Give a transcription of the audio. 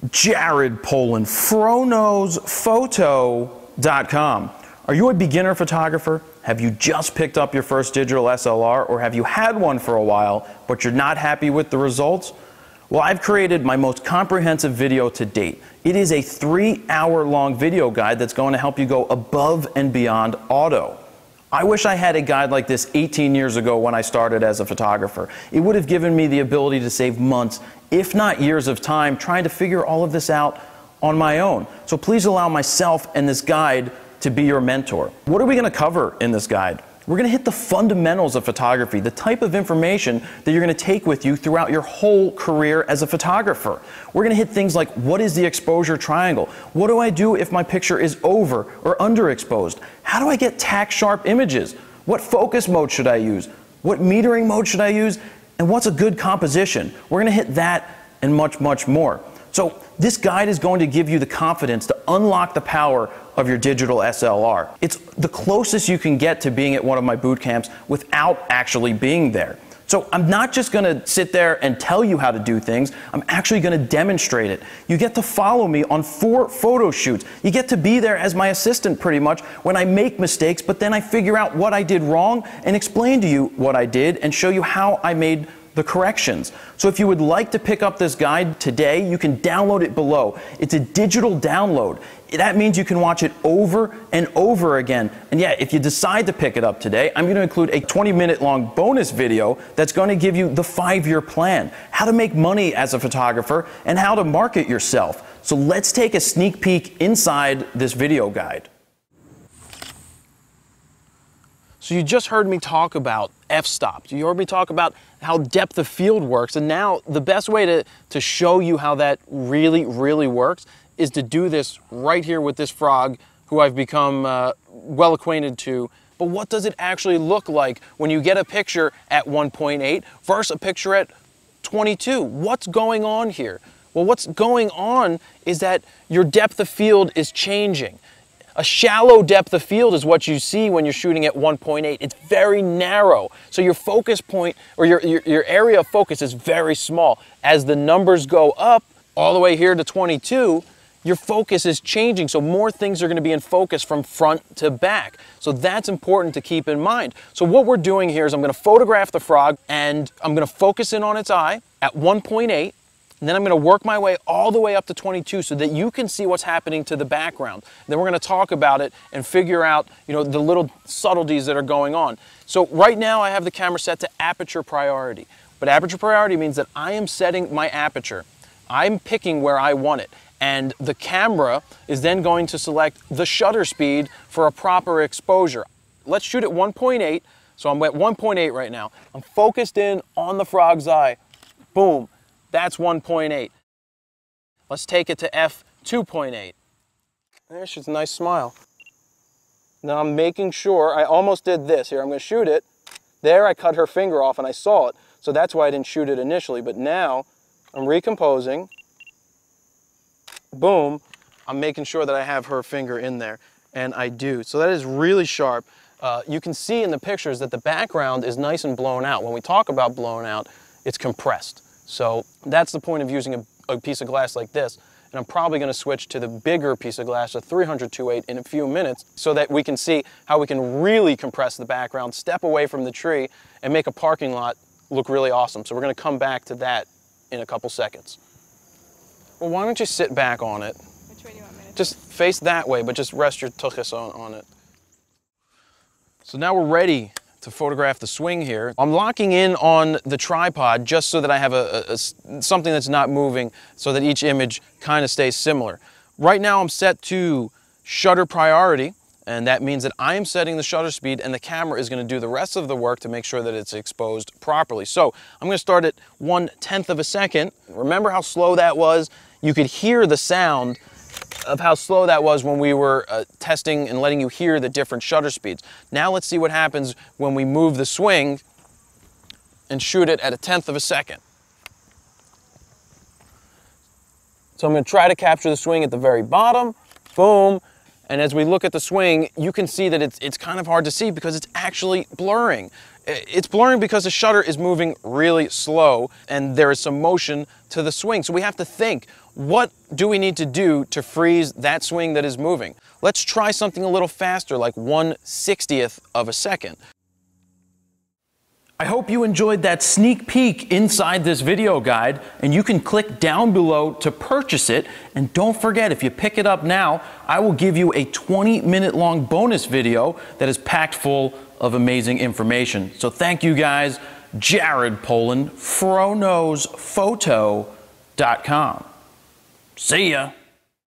Jared Poland, FroKnowsPhoto.com. Are you a beginner photographer? Have you just picked up your first digital SLR, or have you had one for a while, but you're not happy with the results? Well, I've created my most comprehensive video to date. It is a 3-hour-long video guide that's going to help you go above and beyond auto. I wish I had a guide like this 18 years ago when I started as a photographer. It would have given me the ability to save months, if not years of time, trying to figure all of this out on my own. So please allow myself and this guide to be your mentor. What are we going to cover in this guide? We're going to hit the fundamentals of photography, the type of information that you're going to take with you throughout your whole career as a photographer. We're going to hit things like, what is the exposure triangle? What do I do if my picture is over or underexposed? How do I get tack sharp images? What focus mode should I use? What metering mode should I use? And what's a good composition? We're going to hit that and much, much more. So this guide is going to give you the confidence to unlock the power of your digital SLR. It's the closest you can get to being at one of my boot camps without actually being there. So I'm not just going to sit there and tell you how to do things, I'm actually going to demonstrate it. You get to follow me on 4 photo shoots. You get to be there as my assistant pretty much when I make mistakes, but then I figure out what I did wrong and explain to you what I did and show you how I made the corrections. So if you would like to pick up this guide today, you can download it below. It's a digital download. That means you can watch it over and over again. And yeah, if you decide to pick it up today, I'm going to include a 20-minute long bonus video that's going to give you the 5-year plan, how to make money as a photographer, and how to market yourself. So let's take a sneak peek inside this video guide. So you just heard me talk about f-stops. You heard me talk about how depth of field works, and now the best way to show you how that really works is to do this right here with this frog who I've become well acquainted to. But what does it actually look like when you get a picture at 1.8 versus a picture at 22? What's going on here? Well, what's going on is that your depth of field is changing. A shallow depth of field is what you see when you're shooting at 1.8. It's very narrow. So your focus point, or your area of focus is very small. As the numbers go up, all the way here to 22, your focus is changing. So more things are going to be in focus from front to back. So that's important to keep in mind. So what we're doing here is I'm going to photograph the frog and I'm going to focus in on its eye at 1.8. And then I'm going to work my way all the way up to 22 so that you can see what's happening to the background. Then we're going to talk about it and figure out, the little subtleties that are going on. So right now I have the camera set to aperture priority. But aperture priority means that I am setting my aperture. I'm picking where I want it. And the camera is then going to select the shutter speed for a proper exposure. Let's shoot at 1.8. So I'm at 1.8 right now. I'm focused in on the frog's eye. Boom. That's 1.8. Let's take it to f2.8. There, she's a nice smile. Now I'm making sure, I almost did this here. I'm going to shoot it. There I cut her finger off and I saw it. So that's why I didn't shoot it initially. But now I'm recomposing. Boom. I'm making sure that I have her finger in there. And I do. So that is really sharp. You can see in the pictures that the background is nice and blown out. When we talk about blown out, it's compressed. So that's the point of using a piece of glass like this. And I'm probably going to switch to the bigger piece of glass, a 300-2.8, in a few minutes so that we can see how we can really compress the background, step away from the tree, and make a parking lot look really awesome. So we're going to come back to that in a couple seconds. Well, why don't you sit back on it? Which way do you want me to Just face that way, but just rest your tuchus on it. So now we're ready to photograph the swing here. I'm locking in on the tripod just so that I have something that's not moving so that each image kind of stays similar. Right now I'm set to shutter priority, and that means that I am setting the shutter speed and the camera is going to do the rest of the work to make sure that it's exposed properly. So I'm going to start at 1/10 of a second. Remember how slow that was? You could hear the sound of how slow that was when we were testing and letting you hear the different shutter speeds. Now let's see what happens when we move the swing and shoot it at 1/10 of a second. So I'm going to try to capture the swing at the very bottom. Boom. And as we look at the swing, you can see that it's kind of hard to see because it's actually blurring. It's blurring because the shutter is moving really slow and there is some motion to the swing. So we have to think, what do we need to do to freeze that swing that is moving? Let's try something a little faster, like 1/60th of a second. I hope you enjoyed that sneak peek inside this video guide, and you can click down below to purchase it. And don't forget, if you pick it up now, I will give you a 20-minute long bonus video that is packed full of amazing information. So thank you guys. Jared Poland, FroKnowsPhoto.com. See ya.